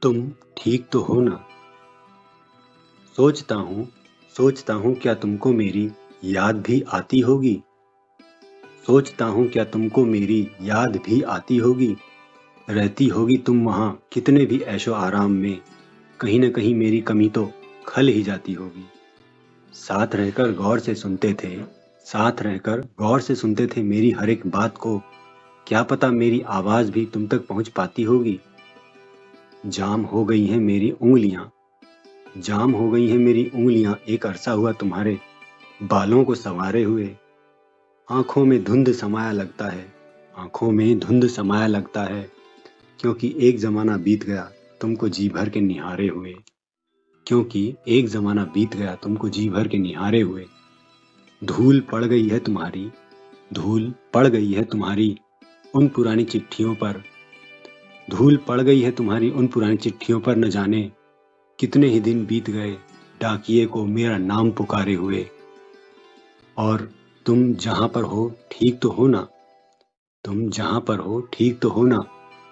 तुम ठीक तो हो ना? सोचता हूँ क्या तुमको मेरी याद भी आती होगी? सोचता हूँ क्या तुमको मेरी याद भी आती होगी? रहती होगी तुम वहाँ कितने भी ऐशो आराम में, कहीं न कहीं मेरी कमी तो खल ही जाती होगी। साथ रहकर गौर से सुनते थे मेरी हर एक बात को, क्या पता मेरी आवाज़ भी तुम तक पहुँच पाती होगी। जाम हो गई हैं मेरी उँगलियाँ एक अरसा हुआ तुम्हारे बालों को संवारे हुए। आँखों में धुंध समाया लगता है, क्योंकि एक ज़माना बीत गया तुमको जी भर के निहारे हुए। धूल पड़ गई है तुम्हारी उन पुरानी चिट्ठियों पर न जाने कितने ही दिन बीत गए डाकिये को मेरा नाम पुकारे हुए। और तुम जहाँ पर हो ठीक तो हो ना?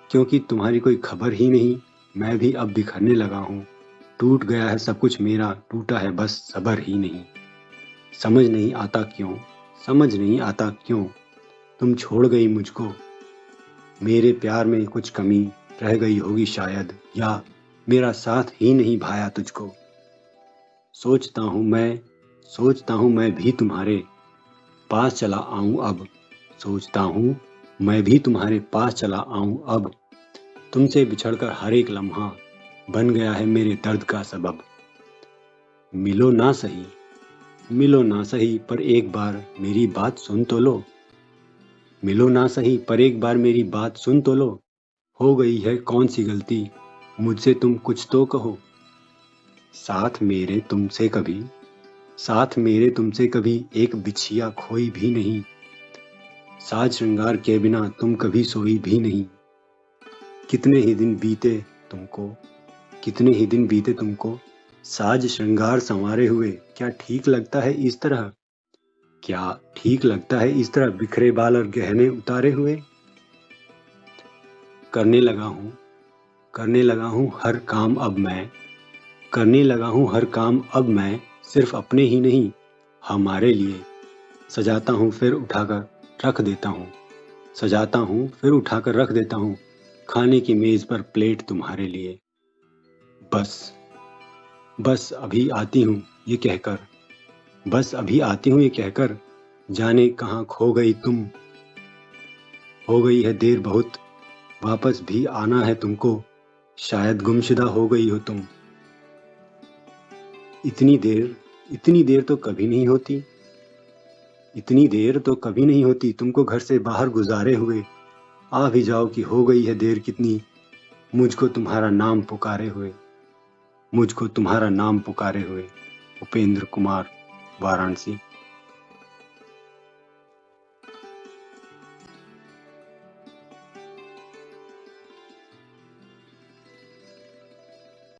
क्योंकि तुम्हारी कोई खबर ही नहीं। मैं भी अब बिखरने लगा हूँ। टूट गया है सब कुछ मेरा, टूटा है बस सबर ही नहीं। समझ नहीं आता क्यों तुम छोड़ गई मुझको। मेरे प्यार में कुछ कमी रह गई होगी शायद, या मेरा साथ ही नहीं भाया तुझको। सोचता हूँ मैं भी तुम्हारे पास चला आऊं अब। तुमसे बिछड़कर हर एक लम्हा बन गया है मेरे दर्द का सबब। मिलो ना सही पर एक बार मेरी बात सुन तो लो। हो गई है कौन सी गलती मुझसे तुम कुछ तो कहो। साथ मेरे तुमसे कभी एक बिछिया खोई भी नहीं। साज श्रृंगार के बिना तुम कभी सोई भी नहीं। कितने ही दिन बीते तुमको साज श्रृंगार संवारे हुए। क्या ठीक लगता है इस तरह बिखरे बाल और गहने उतारे हुए। करने लगा हूँ हर काम अब मैं सिर्फ अपने ही नहीं, हमारे लिए। सजाता हूँ फिर उठाकर रख देता हूँ खाने की मेज पर प्लेट तुम्हारे लिए। बस अभी आती हूँ ये कहकर जाने कहाँ खो गई तुम। हो गई है देर बहुत, वापस भी आना है तुमको, शायद गुमशुदा हो गई हो तुम। इतनी देर तो कभी नहीं होती तुमको घर से बाहर गुजारे हुए। आ भी जाओ कि हो गई है देर कितनी, मुझको तुम्हारा नाम पुकारे हुए। उपेंद्र कुमार, वाराणसी।